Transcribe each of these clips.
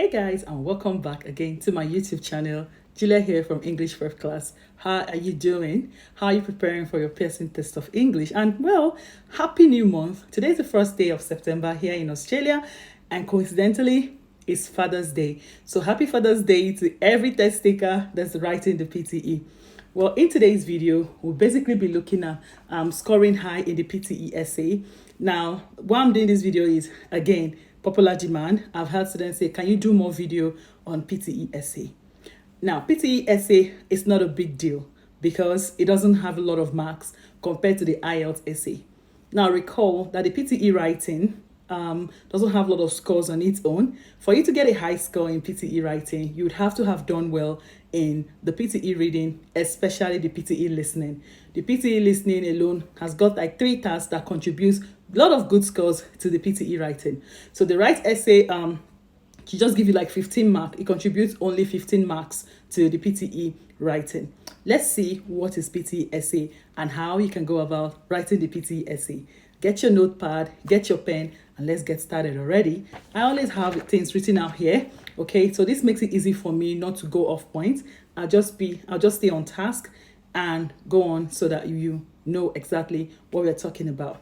Hey guys, and welcome back again to my YouTube channel. Julia here from English First Class. How are you doing? How are you preparing for your Pearson test of English? And well, happy new month. Today is the first day of September here in Australia, and coincidentally, it's Father's Day. So happy Father's Day to every test taker that's writing the PTE. Well, in today's video, we'll basically be looking at scoring high in the PTE essay. Now, why I'm doing this video is, again, popular demand. I've had students say, can you do more video on PTE essay? Now, PTE essay is not a big deal because it doesn't have a lot of marks compared to the IELTS essay. Now, recall that the PTE writing doesn't have a lot of scores on its own. For you to get a high score in PTE writing, you would have to have done well in the PTE reading, especially the PTE listening. The PTE listening alone has got like 3 tasks that contributes a lot of good scores to the PTE writing. So the right essay, she just give you like 15 marks. It contributes only 15 marks to the PTE writing. Let's see what is PTE essay and how you can go about writing the PTE essay. Get your notepad, get your pen, and let's get started already. I always have things written out here, okay? So this makes it easy for me not to go off point. I'll just stay on task and go on so that you know exactly what we're talking about.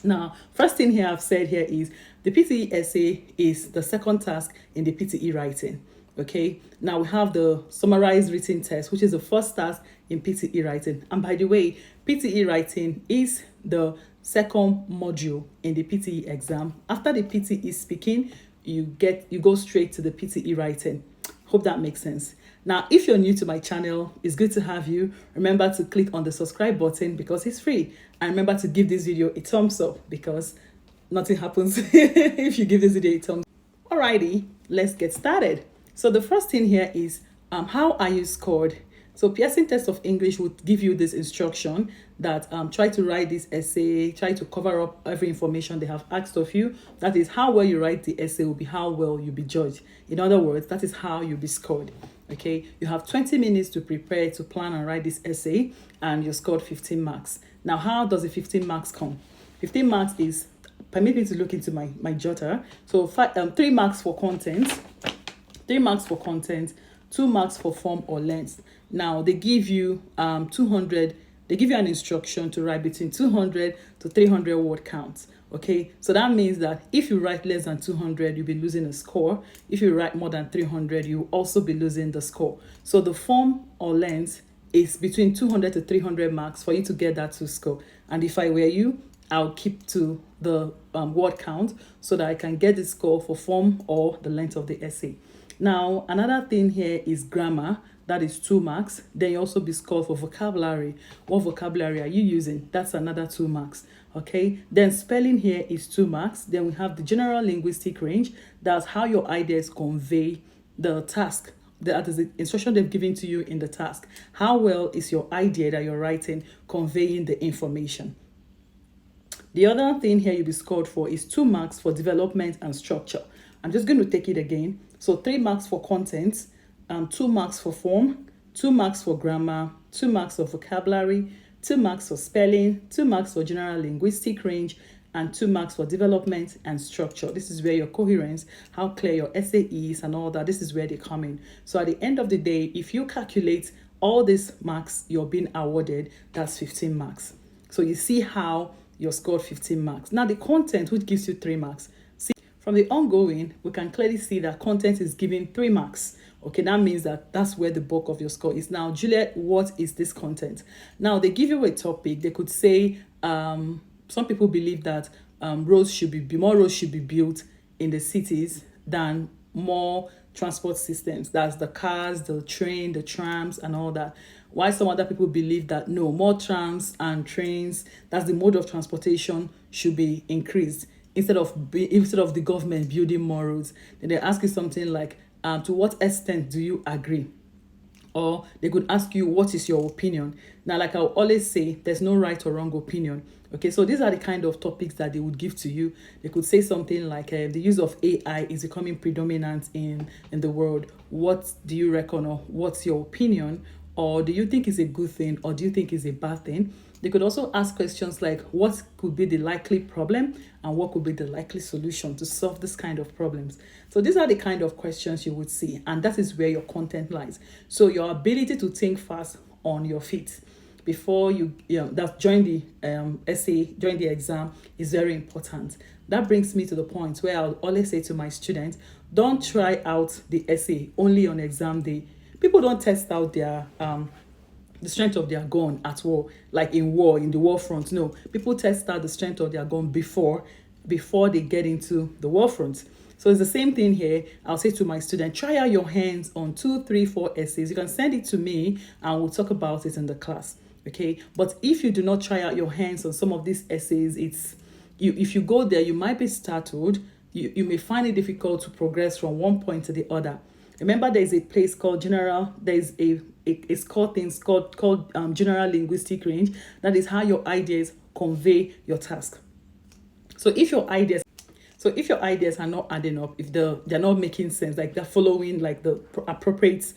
Now, first thing here I've said here is the PTE essay is the second task in the PTE writing. Okay, now we have the summarized written test, which is the first task in PTE writing. And by the way, PTE writing is the second module in the PTE exam. After the PTE speaking, you go straight to the PTE writing. Hope that makes sense. Now, if you're new to my channel, it's good to have you. Remember to click on the subscribe button because it's free. And remember to give this video a thumbs up because nothing happens if you give this video a thumbs up. Alrighty, let's get started. So the first thing here is how are you scored? So Pearson Test of English would give you this instruction that try to write this essay, try to cover up every information they have asked of you. That is how well you write the essay will be how well you'll be judged. In other words, that is how you'll be scored. Okay, you have 20 minutes to prepare, to plan and write this essay, and you scored 15 marks. Now, how does the 15 marks come? 15 marks is, permit me to look into my jotter. So 3 marks for content, 3 marks for content, 2 marks for form or length. Now, they give you 200, they give you an instruction to write between 200 to 300 word counts. Okay, so that means that if you write less than 200, you'll be losing a score. If you write more than 300, you'll also be losing the score. So the form or length is between 200 to 300 marks for you to get that to score. And if I were you, I'll keep to the word count so that I can get the score for form or the length of the essay. Now, another thing here is grammar. That is 2 marks. Then you also be scored for vocabulary. What vocabulary are you using? That's another 2 marks. Okay. Then spelling here is 2 marks. Then we have the general linguistic range. That's how your ideas convey the task. That is the instruction they've given to you in the task. How well is your idea that you're writing conveying the information? The other thing here you'll be scored for is 2 marks for development and structure. I'm just going to take it again. So 3 marks for content, 2 marks for form, 2 marks for grammar, 2 marks for vocabulary, 2 marks for spelling, 2 marks for general linguistic range, and 2 marks for development and structure. This is where your coherence, how clear your essay is and all that, this is where they come in. So at the end of the day, if you calculate all these marks you're being awarded, that's 15 marks. So you see how you're scored 15 marks. Now the content, which gives you 3 marks. See, from the ongoing, we can clearly see that content is giving 3 marks. Okay, that means that that's where the bulk of your score is. Now, Juliet, what is this content? Now, they give you a topic. They could say, some people believe that more roads should be built in the cities than more transport systems. That's the cars, the train, the trams, and all that. While some other people believe that no, more trams and trains, that's the mode of transportation, should be increased instead of the government building more roads. Then they ask you something like, to what extent do you agree? Or they could ask you, what is your opinion? Now, like I always say, there's no right or wrong opinion. Okay, so these are the kind of topics that they would give to you. They could say something like, the use of AI is becoming predominant in the world. What do you reckon, or what's your opinion? Or do you think it's a good thing, or do you think it's a bad thing? They could also ask questions like what could be the likely problem and what could be the likely solution to solve this kind of problems. So these are the kind of questions you would see, and that is where your content lies. So your ability to think fast on your feet before that join the essay, join the exam is very important. That brings me to the point where I'll always say to my students, don't try out the essay only on exam day. People don't test out their the strength of their gun at war, like in the war front. No, people test out the strength of their gun before they get into the war front. So it's the same thing here. I'll say to my student, try out your hands on 2, 3, 4 essays. You can send it to me and we'll talk about it in the class. Okay. But if you do not try out your hands on some of these essays, if you go there, you might be startled. You may find it difficult to progress from one point to the other. Remember, there is a place called general. It's called general linguistic range. That is how your ideas convey your task. So if your ideas are not adding up, if they're not making sense, like they're following like the appropriate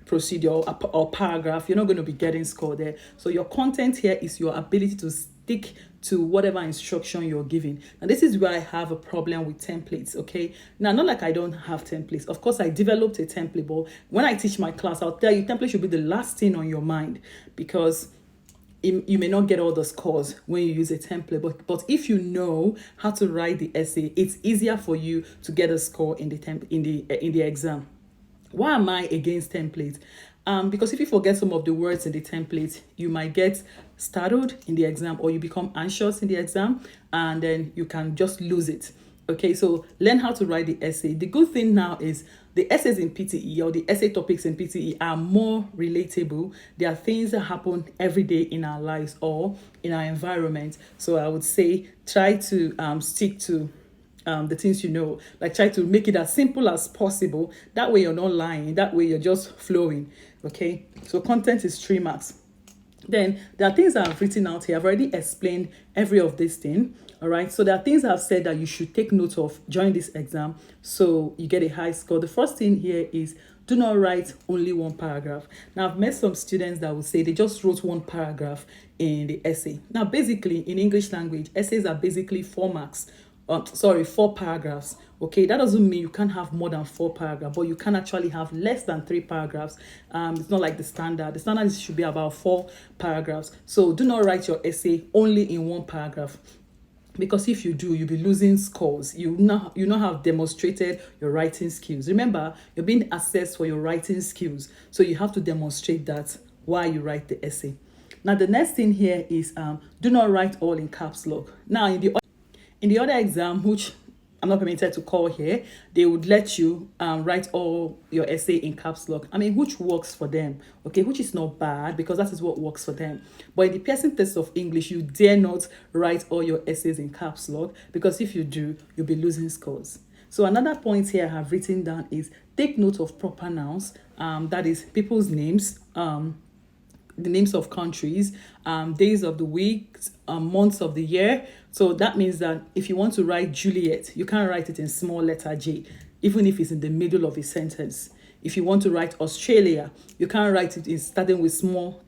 procedure or paragraph, you're not going to be getting score there. So your content here is your ability to stick to whatever instruction you're giving. And this is where I have a problem with templates, okay? Now, not like I don't have templates. Of course, I developed a template, but when I teach my class, I'll tell you template should be the last thing on your mind, because you may not get all the scores when you use a template, but if you know how to write the essay, it's easier for you to get a score in the exam. Why am I against templates? Because if you forget some of the words in the template, you might get startled in the exam, or you become anxious in the exam, and then you can just lose it. Okay, so learn how to write the essay. The good thing now is the essays in PTE, or the essay topics in PTE, are more relatable. They are things that happen every day in our lives or in our environment. So I would say try to stick to the things you know, like try to make it as simple as possible. That way you're not lying. That way you're just flowing. Okay, so content is 3 marks. Then there are things that I've written out here. I've already explained every of this thing. All right. So there are things I've said that you should take note of during this exam so you get a high score. The first thing here is do not write only one paragraph. Now, I've met some students that will say they just wrote one paragraph in the essay. Now, basically, in English language, essays are basically 4 marks. 4 paragraphs. Okay, that doesn't mean you can't have more than 4 paragraphs, but you can actually have less than 3 paragraphs. It's not like the standard. The standard should be about 4 paragraphs. So do not write your essay only in 1 paragraph, because if you do, you'll be losing scores. You not have demonstrated your writing skills. Remember, you're being assessed for your writing skills, so you have to demonstrate that while you write the essay. Now, the next thing here is do not write all in caps lock. Now, in the other exam, which I'm not permitted to call here, they would let you write all your essay in caps lock. I mean, which works for them, okay? Which is not bad, because that is what works for them. But in the Pearson test of English, you dare not write all your essays in caps lock, because if you do, you'll be losing scores. So another point here I have written down is take note of proper nouns. That is people's names, the names of countries, days of the week, months of the year. So that means that if you want to write Juliet, you can't write it in small letter J, even if it's in the middle of a sentence. If you want to write Australia, you can't write it in starting with small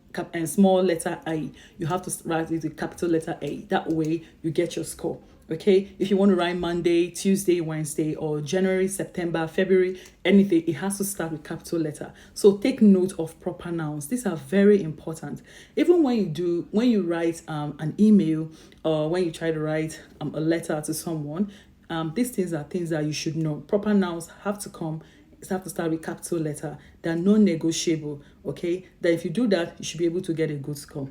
letter A. You have to write it with capital letter A. That way you get your score. Okay, if you want to write Monday, Tuesday, Wednesday, or January, September, February, anything, it has to start with capital letter. So take note of proper nouns. These are very important. Even when you write an email, or when you try to write a letter to someone, these things are things that you should know. Proper nouns have to start with capital letter. They're non-negotiable. Okay, that if you do that, you should be able to get a good score.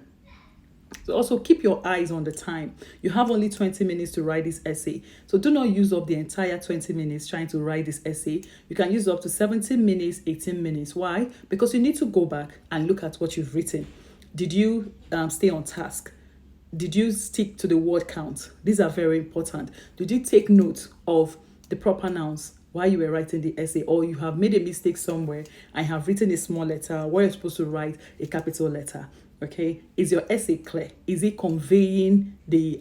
So also keep your eyes on the time. You have only 20 minutes to write this essay. So do not use up the entire 20 minutes trying to write this essay. You can use up to 17 minutes, 18 minutes. Why? Because you need to go back and look at what you've written. Did you stay on task? Did you stick to the word count? These are very important. Did you take note of the proper nouns while you were writing the essay, or you have made a mistake somewhere and have written a small letter where you're supposed to write a capital letter? Okay, is your essay clear? Is it conveying the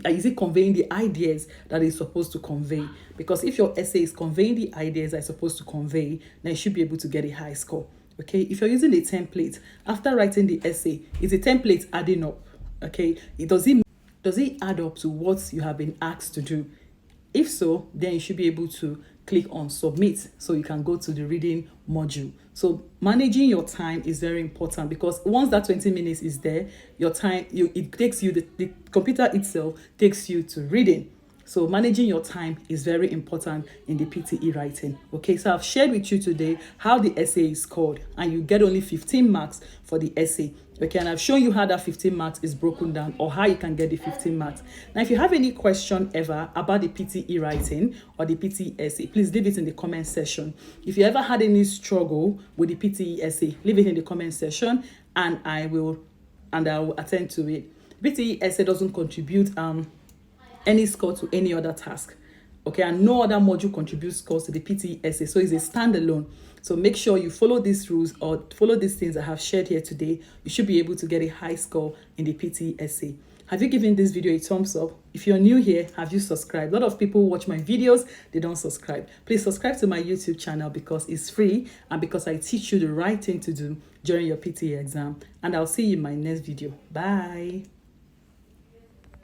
ideas that it's supposed to convey? Because if your essay is conveying the ideas that it's supposed to convey, then you should be able to get a high score. Okay, if you're using a template, after writing the essay, is the template adding up? Okay, does it add up to what you have been asked to do? If so, then you should be able to click on submit so you can go to the reading module. So managing your time is very important, because once that 20 minutes is there, your time, it takes you, the computer itself takes you to reading. So managing your time is very important in the PTE writing. Okay, so I've shared with you today how the essay is scored, and you get only 15 marks for the essay. Okay, and I've shown you how that 15 marks is broken down, or how you can get the 15 marks. Now, if you have any question ever about the PTE writing or the PTE essay, please leave it in the comment section. If you ever had any struggle with the PTE essay, leave it in the comment section, and I will attend to it. PTE essay doesn't contribute any score to any other task. Okay, and no other module contributes scores to the PTE essay, so it's a standalone. So make sure you follow these rules, or follow these things I have shared here today. You should be able to get a high score in the PTE essay. Have you given this video a thumbs up? If you're new here, have you subscribed? A lot of people watch my videos, they don't subscribe. Please subscribe to my YouTube channel, because it's free and because I teach you the right thing to do during your PTE exam. And I'll see you in my next video. Bye.